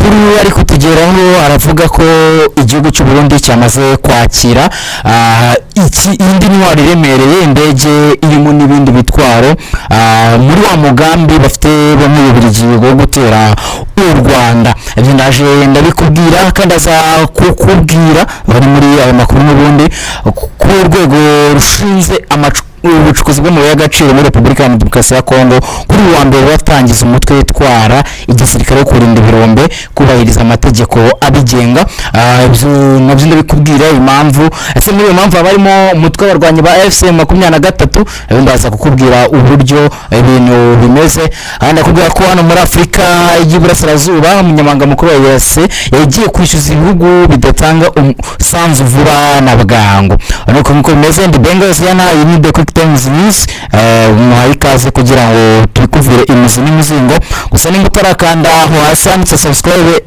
makuru ari kutugeraho aravuga ko igihugu cy'u Burundi cyamaze kwakira indi ntwaro iremereye indege irimo n'ibindi bitwaro muri wa mugambi bafite bamwe Bubiligi wo gutera u Rwanda. Ibyo ndaje ndabikubwira kandi aza kukubwira bari muri ayo makuru n'ubundi ku rwego rushinze ubucukuzi bw'amabuye y'agaciro muri Repubulika ya Demokarasi ya Kongo kuri wa mbere batangiza umutwe witwara igisirikare wo kurinda ibirombe kubahiriza amategeko abigenga. Nabyo ndabikubwira impamvu ese muri iyo mpamvu abarimo umutwe w'abarwanyi ba FCM 23 ndaza kukubwira uburyo ibintu bimeze. Ndakubwira ko hano muri Afurika y'Iburasirazuba umunyamabanga mukuru wa EAC yagiye kwishyuza ibihugu bidatanga umusanzu vuba na bwangu. Nuko nkuko bimeze ndi Bengals yana yimide Times News muhaye ikaze kugira ngo tubikuvire imizi n'imizingo. Gusa nimba utarakanda aho hasi handitse subscribe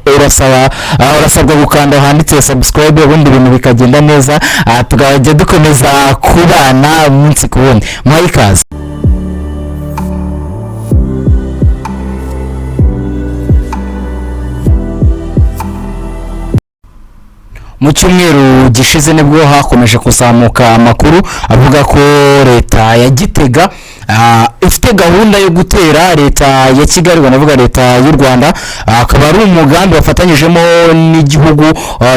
urasabwa gukanda handitse subscribe ubundi ibintu bikagenda neza tukajya dukomeza kubana umunsi ku wundi. Muhaye ikaze. Mu cyumweru gishize nibwo hakomeje kuzamuka amakuru avuga ko leta ya Gitega ifite gahunda yo gutera leta ya Kigali, banavuga leta y'u Rwanda, akaba ari umugambi wafatanyijemo n'igihugu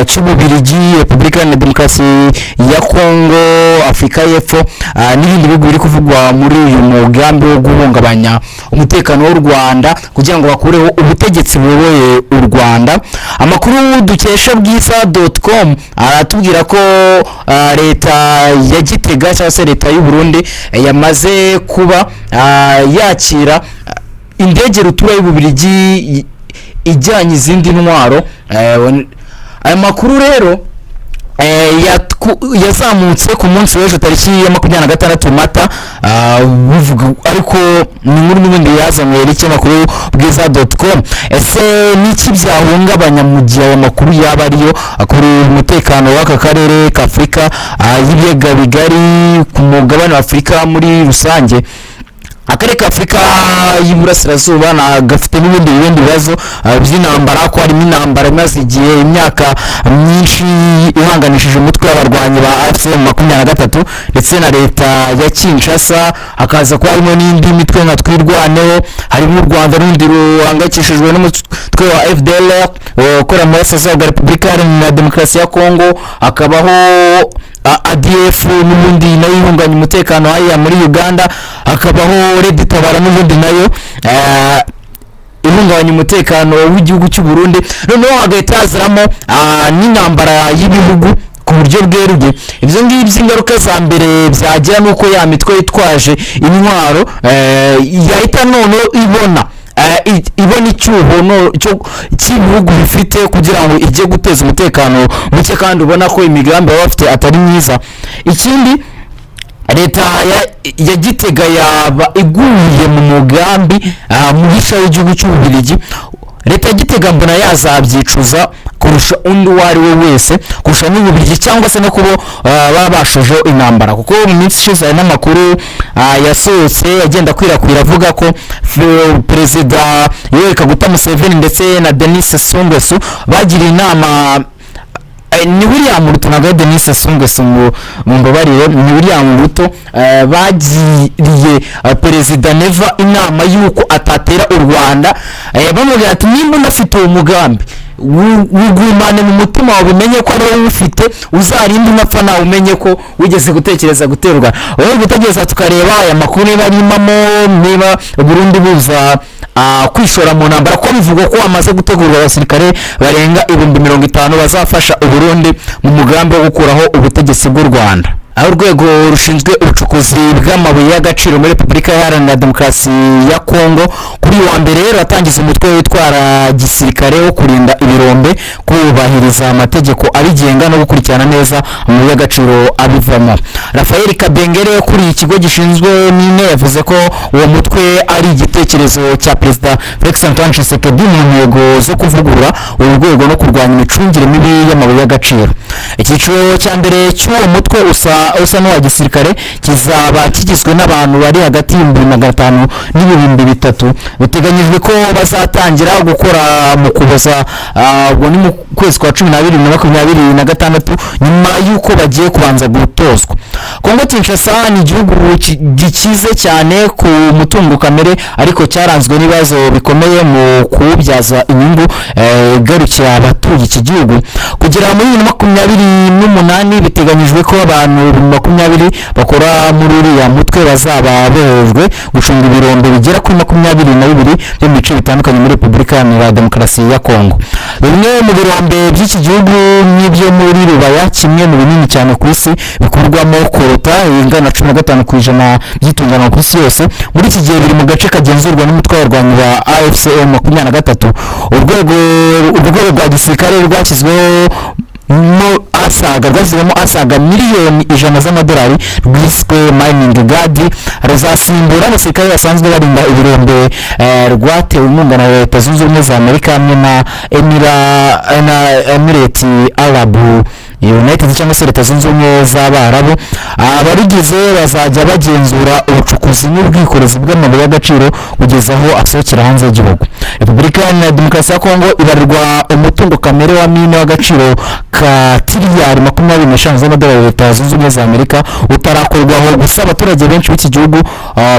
cy'Ububiligi, Repubulika ya Demokarasi ya Kongo, Afurika y'Epfo n'ibindi bihugu biri kuvugwa muri uyu mugambi wo guhungabanya umutekano w'u Rwanda kugira ngo bakureho ubutegetsi buyoboye u Rwanda. Amakuru dukesha bwiza.com aratubwira ko leta ya Gitega cyangwa se leta y'u Burundi yamaze kuba yakira indege rutura y'Ububiligi ijyanye izindi ntwaro. Aya makuru rero yazamutse ku munsi w'ejo tariki ya 26 Mata, bivuga ariko ni muri n'ubundi yazaniye n'ikinyamakuru bwiza.com. Ese niki byahungabanya mu gihe aya makuru yaba ariyo kuri umutekano w'aka karere ka Afurika y'ibiyaga bigari ku mugabane wa Afurika muri rusange? Akarere ka Afurika y'Iburasirazuba na gafite n'ibindi bibazo by'intambara, ko harimo intambara imaze igihe imyaka myinshi ihanganishije umutwe w'abarwanyi ba FCM 23 ndetse na leta ya Kinshasa, hakaza ko harimo n'indi mitwe nka Twirwaneho, harimo u Rwanda rundi ruhangayikishijwe n'umutwe wa FDLR ukora muri Repubulika ya Demokarasi ya Kongo, hakabaho ADF n'ubundi nayo ihunganya umutekano haya muri Uganda, hakabaho Red Tabara n'ubundi nayo ihunganya umutekano w'igihugu cy'u Burundi. Noneho hagahita hazamo n'intambara y'ibihugu ku buryo bweruye. Ibyo ngibyo ingaruka za mbere byagira nuko ya mitwe yitwaje intwaro yahita none ibona icyuho cy'ibihugu bifite kugira ngo ijye guteza umutekano muke, kandi ubona ko imigambi baba bafite atari myiza. Ikindi, leta ya Gitega yaba iguye mu mugambi muhisha w'igihugu cy'Ububiligi. Leta ya Gitega mbona yazabyicuza kurusha undi uwo ari we wese, kurusha n'Ububiligi cyangwa se no kubo babashoje intambara, kuko mu minsi ishize n'amakuru yasohotse agenda kwirakwira avuga ko Perezida Yoweri Kaguta Museveni ndetse na Denis Sassou Nguesso bagiriye inama ni William Ruto na Denis Sassou Nguesso mu mbabarire ni William Ruto bagiriye Perezida Neva inama yuko atatera u Rwanda, bamubwira ati nimba unafite umugambi wugumane mu mutima wawe, umenye ko ari ufite, uzarinde unapfa nawe umenye ko wigeze gutekereza guterwa. Wowe gutegereza tukareba aya makuru niba ari impamo, niba Burundi buza kwishora mu ntambara, ko bivugwa ko amaze gutegurwa abasirikare barenga 50,000 bazafasha u Burundi mu mugambi wo gukuraho ubutegetsi bw'u Rwanda. Aho urwego rushinzwe ubucukuzi bw'amabuye y'agaciro muri Repubulika ya Demokarasi ya Kongo kuri wa mbere rero atangiza umutwe witwara gisirikare wo kurinda ibirombe, kubahiriza amategeko abigenga no gukurikirana neza amabuye y'agaciro abivamo. Raphael Kabengere kuri ikigo gishinzwe mine yavuze ko uwo mutwe ari igitekerezo cya Perezida Felix Antoine Tshisekedi mu ntego zo kuvugurura urwego no kurwanya imicungire mibi y'amabuye y'agaciro. Icyiciro cya mbere cy'uwo mutwe usa n'uwa gisirikare kizaba kigizwe n'abantu bari hagati y'ibihumbi 500 n'ibihumbi 3 biteganyijwe ko bazatangira gukora mu kuboza ubwo ni mu kwezi kwa 12 nyuma y'uko bagiye kubanza gutozwa. Kongo Kinshasa ni igihugu gikize cyane ku mutungo kamere ariko cyaranzwe n'ibibazo bikomeye mu kubyaza inyungu garukira abatuye iki gihugu. Kugera muri 2028 biteganyijwe ko abantu 20 bakora muri uriya mutwe bazaba bohejwe gucunga ibirombe bigera kuri 22 byo mu bice bitandukanye muri Repubulika ya Demokarasi ya Kongo. Bimwe mu birombe by'iki gihugu n'ibyo muri Rubaya, kimwe mu binini cyane ku isi bikurwamo korota ingana 15% by'itungano ku isi yose. Muri iki gihe biri mu gace kagenzurwa n'umutwe w'abarwanyi ba AFC M23. Urwego rwa gisirikare rwashyizweho rwashyizwemo asaga miliyoni 100 z'amadolari rwiswe Mining Guard, ruzasimbura abasirikare basanzwe barinda ibirombe rwatewe inkunga na Leta Zunze Ubumwe za Amerika hamwe na Emirates Arab United cyangwa se Leta Zunze Ubumwe z'Abarabu. Abarigize bazajya bagenzura ubucukuzi n'ubwikorezi bw'amabuye y'agaciro kugeza aho asohokera hanze y'igihugu. Repubulika ya Demokarasi ya Kongo ibarirwa umutungo kamere wa mine w'agaciro ka tiriyari 25 z'amadolari Leta Zunze Ubumwe za Amerika utarakorwaho. Gusa abaturage benshi b'iki gihugu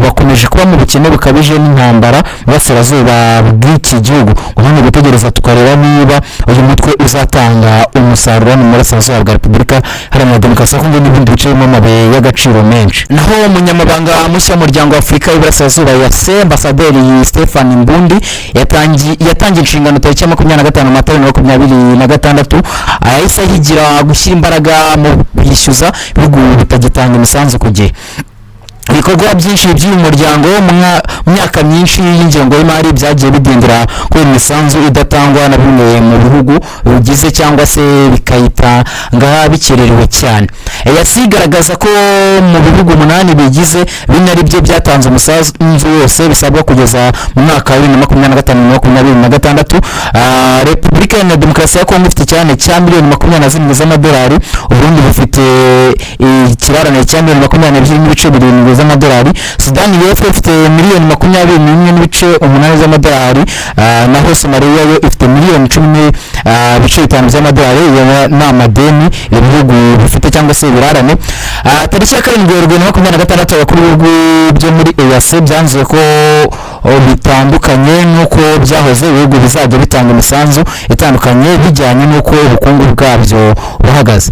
bakomeje kuba mu bukene bukabije n'intambara burasirazuba bw'iki gihugu. Ubundi gutegereza tukareba niba uyu mutwe uzatanga umusaruro mu burasirazuba bwa Repubulika Iharanira Demokarasi ya Kongo n'ibindi bice birimo amabuye y'agaciro menshi. Naho umunyamabanga mushya w'umuryango wa Afurika y'Iburasirazuba EAC Ambasaderi Stefan Mbundi yatangiye inshingano tariki 25 Mata 2026. Ahise yigira gushyira imbaraga mu kwishyuza ibihugu bitagitanga imisanzu ku gihe. Ibikorwa byinshi by'uyu muryango mu myaka myinshi y'ingengo y'imari byagiye bidindira kuri imisanzu idatangwa na bimwe mu bihugu bigize cyangwa se bikayitanga bikererewe cyane. EAC igaragaza ko mu bihugu 8 bigize bine ari byo byatanze umusanzu wose bisabwa kugeza mu mwaka wa 2025-2026. Repubulika ya Demokarasi ya Kongo ifite cyane cya miliyoni 27 z'amadolari. Uburundi bufite ikirarane cya miliyoni 22.7 z'amadolari. Sudani y'Epfo ifite miliyoni 21.8 z'amadolari. Naho Somalia yo ifite miliyoni 10.5 z'amadolari. N'amadeni ibihugu bifite cyangwa se birarane. Tariki ya 7/2026 abakuru b'ibihugu byo muri EAC byanzuye ko bitandukanye nuko byahoze ibihugu bizajya bitanga imisanzu itandukanye bijyanye nuko ubukungu bwabyo buhagaze.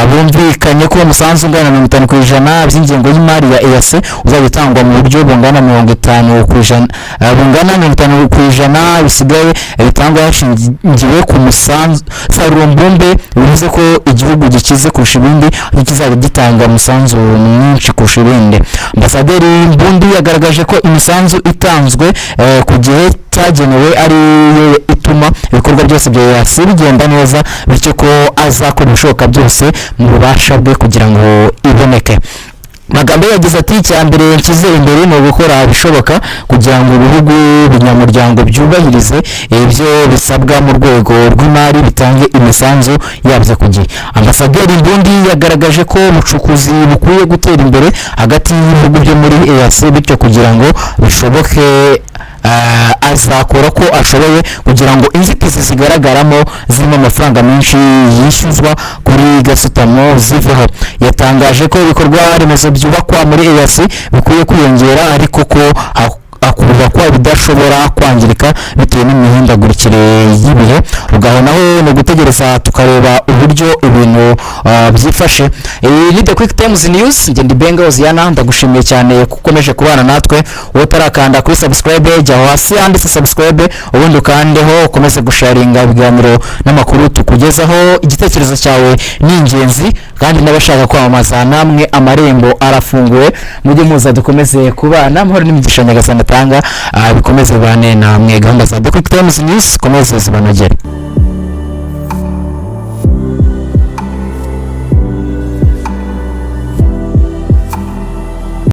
Bumvikanye ko umusanzu ungana na 50% by'ingengo y'imari ya EAC uzajya utangwa mu buryo bungana 50% bisigaye bitangwa hashingiwe ku musanzu mbumbe. Bivuze ko igihugu gikize kurusha ibindi kizajya gitanga umusanzu mwinshi kurusha ibindi. Ambasaderi Mbundi yagaragaje ko imisanzu itanzwe ku gihe cyagenewe ari yo ituma ibikorwa byose bya EAC bigenda neza, bityo ko azakora ibishoboka byose mu bubasha bwe kugira ngo iboneke. Magambo yagize ati icyambere nshyize imbere no gukora bishoboka kugira ngo ibihugu binyamuryango byubahirize ibyo bisabwa mu rwego rw'imari bitange imisanzu yabyo ku gihe. Ambasaderi Mbundi yagaragaje ko ubucukuzi bukwiye gutera imbere hagati y'ibihugu byo muri EAC, bityo kugira ngo bishoboke azakora ko ashoboye kugira ngo inzitizi zigaragaramo zirimo amafaranga menshi yishyuzwa kuri gasutamo ziveho. Yatangaje ko ibikorwa remezo byubakwa muri EAC bikwiye kwiyongera ariko ko akubakwa bidashobora kwangirika bitewe n'imihindagurikire y'ibihe. Rugaho naho no gutegereza tukareba uburyo ibintu byifashe. Ni The Quick Times News, ngende Benga Oziana, ndagushimiye cyane kukomeje kubana natwe. Wowe utarakanda kuri subscribe jya hasi handitse subscribe ubundi ukandeho ukomeze gusharinga ibiganiro n'amakuru tukugezaho. Igitekerezo cyawe ni ingenzi kandi n'abashaka kwamamaza namwe amarembo arafunguwe. Mujye muza dukomeze kubana amahoro n'imigisha Nyagasani atanga bikomeze bane namwe. Gahunda za The Quick Times News komeze zibanogere.